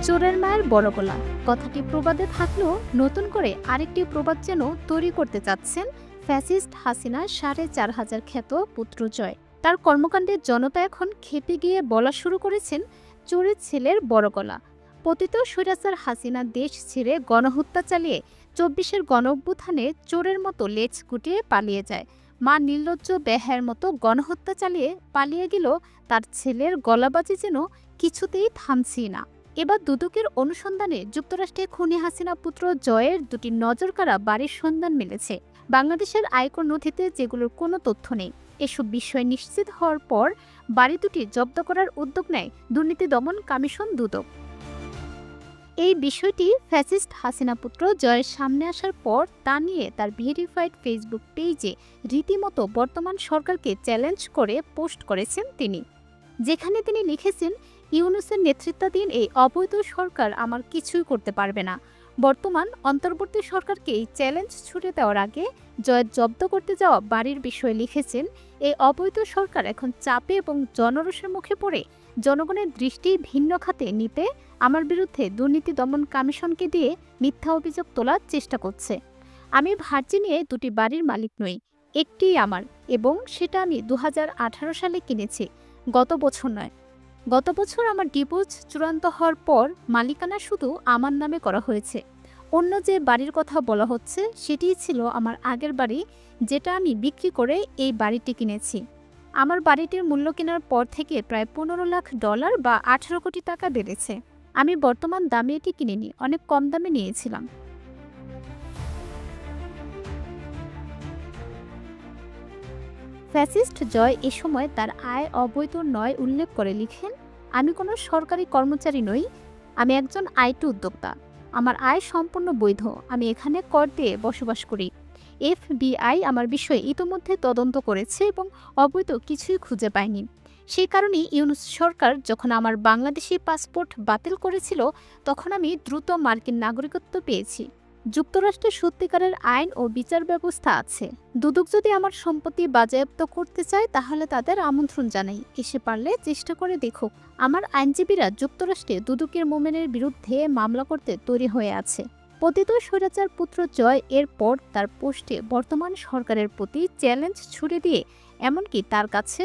চোরের মায়ের বড় গলা কথাটি প্রবাদে থাকলেও নতুন করে আরেকটি প্রবাদ যেন তৈরি করতে চাচ্ছেন ফ্যাসিস্ট হাসিনার ৪,৫০০ খ্যাত পুত্র জয়। তার কর্মকাণ্ডে জনতা এখন খেপে গিয়ে বলা শুরু করেছেন চোরের ছেলের বড় গলা। পতিত স্বৈরাচার হাসিনা দেশ ছেড়ে গণহত্যা চালিয়ে ২৪-এর গণঅভ্যুত্থানে চোরের মতো লেজ গুটিয়ে পালিয়ে যায়। মা নির্লজ্জ বেহায়ের মতো গণহত্যা চালিয়ে পালিয়ে গেল তার ছেলের গলাবাজি যেন কিছুতেই থামছি না। এবার দুদকের অনুসন্ধানে যুক্তরাষ্ট্রে খুনি হাসিনা পুত্র জয়ের দুটি নজরকাড়া বাড়ির সন্ধান মিলেছে। বাংলাদেশের আয়কর নথিতে যেগুলোর কোনো তথ্য নেই। এসব বিষয় নিশ্চিত হওয়ার পর বাড়ি দুটি জব্দ করার উদ্যোগ নেয় দুর্নীতি দমন কমিশন দুদক। এই বিষয়টি ফ্যাসিস্ট হাসিনা পুত্র জয়ের সামনে আসার পর তা নিয়ে তার ভেরিফাইড ফেসবুক পেজে রীতিমতো বর্তমান সরকারকে চ্যালেঞ্জ করে পোস্ট করেছেন তিনি, যেখানে তিনি লিখেছেন, ইউনূসের নেতৃত্বাধীন এই অবৈধ সরকার আমার কিছুই করতে পারবে না। বর্তমান অন্তর্বর্তী সরকারকে এই চ্যালেঞ্জ ছুড়ে দেওয়ার আগে জয়ের জব্দ করতে যাওয়া বাড়ির বিষয়ে লিখেছেন, এই অবৈধ সরকার এখন চাপে এবং জনরোষের মুখে পড়ে জনগণের দৃষ্টি ভিন্ন খাতে নিতে আমার বিরুদ্ধে দুর্নীতি দমন কমিশনকে দিয়ে মিথ্যা অভিযোগ তোলার চেষ্টা করছে। আমি ভার্জিনিয়ায় দুটি বাড়ির মালিক নই, একটিই আমার এবং সেটা আমি ২০১৮ সালে কিনেছি, গত বছর নয়। গত বছর আমার ডিভোর্স চূড়ান্ত হওয়ার পর মালিকানা শুধু আমার নামে করা হয়েছে। অন্য যে বাড়ির কথা বলা হচ্ছে সেটিই ছিল আমার আগের বাড়ি, যেটা আমি বিক্রি করে এই বাড়িটি কিনেছি। আমার বাড়িটির মূল্য কেনার পর থেকে প্রায় $১৫ লাখ বা ১৮ কোটি টাকা বেড়েছে। আমি বর্তমান দামে এটি কিনিনি, অনেক কম দামে নিয়েছিলাম। ফ্যাসিস্ট জয় এ সময় তার আয় অবৈধ নয় উল্লেখ করে লিখেন, আমি কোনো সরকারি কর্মচারী নই, আমি একজন আইটি উদ্যোক্তা। আমার আয় সম্পূর্ণ বৈধ, আমি এখানে কর দিয়ে বসবাস করি। FBI আমার বিষয়ে ইতোমধ্যে তদন্ত করেছে এবং অবৈধ কিছুই খুঁজে পায়নি। সেই কারণেই ইউনূস সরকার যখন আমার বাংলাদেশি পাসপোর্ট বাতিল করেছিল, তখন আমি দ্রুত মার্কিন নাগরিকত্ব পেয়েছি। যুক্তরাষ্ট্রে সত্যিকারের আইন ও বিচার ব্যবস্থা আছে। দুদক যদি আমার সম্পত্তি বাজেয়াপ্ত করতে চায় তাহলে তাদের আমন্ত্রণ জানাই, এসে পারলে চেষ্টা করে দেখুক। আমার আইনজীবীরা যুক্তরাষ্ট্রে দুদকের মোমেনের বিরুদ্ধে মামলা করতে তৈরি হয়ে আছে। পতিত স্বৈরাচার পুত্র জয় এরপর তার পোস্টে বর্তমান সরকারের প্রতি চ্যালেঞ্জ ছুড়ে দিয়ে এমনকি তার কাছে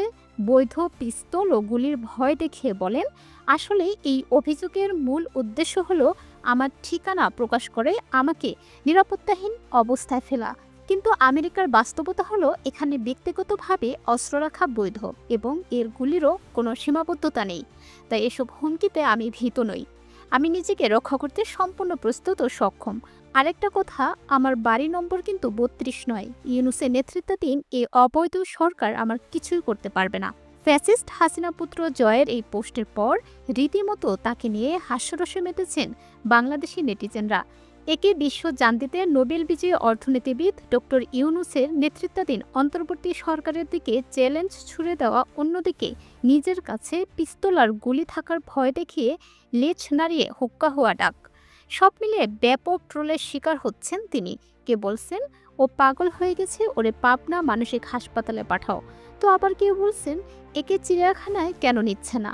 বৈধ পিস্তল ও গুলির ভয় দেখিয়ে বলেন, আসলে এই অভিযোগের মূল উদ্দেশ্য হলো আমার ঠিকানা প্রকাশ করে আমাকে নিরাপত্তাহীন অবস্থায় ফেলা। কিন্তু আমেরিকার বাস্তবতা হলো এখানে ব্যক্তিগতভাবে অস্ত্র রাখা বৈধ এবং এর গুলিরও কোনো সীমাবদ্ধতা নেই। তাই এসব হুমকিতে আমি ভীত নই। আমি নিজেকে রক্ষা করতে সম্পূর্ণ প্রস্তুত ও সক্ষম। আরেকটা কথা, আমার বাড়ি নম্বর কিন্তু ৩২ নয়। ইউনূসের নেতৃত্বাধীন এই অবৈধ সরকার আমার কিছুই করতে পারবে না। ফ্যাসিস্ট হাসিনা পুত্র জয়ের এই পোস্টের পর রীতিমতো তাকে নিয়ে হাস্যরসে মেতেছেন বাংলাদেশি নেটিজেনরা। একে বিশ্ব জানতিতে নোবেল বিজয়ী অর্থনীতিবিদ ডক্টর ইউনূসের নেতৃত্বাধীন অন্তর্বর্তী সরকারের দিকে চ্যালেঞ্জ ছুড়ে দেওয়া, অন্যদিকে নিজের কাছে পিস্তল আর গুলি থাকার ভয় দেখিয়ে লেজ নাড়িয়ে হুক্কা হওয়া ডাক, সব মিলিয়ে ব্যাপক ট্রোলের শিকার হচ্ছেন তিনি। কে বলছেন ও পাগল হয়ে গেছে, ওরে পাবনা মানসিক হাসপাতালে পাঠাও। তো আবার কেউ বলছেন একে চিড়িয়াখানায় কেন নিচ্ছে না।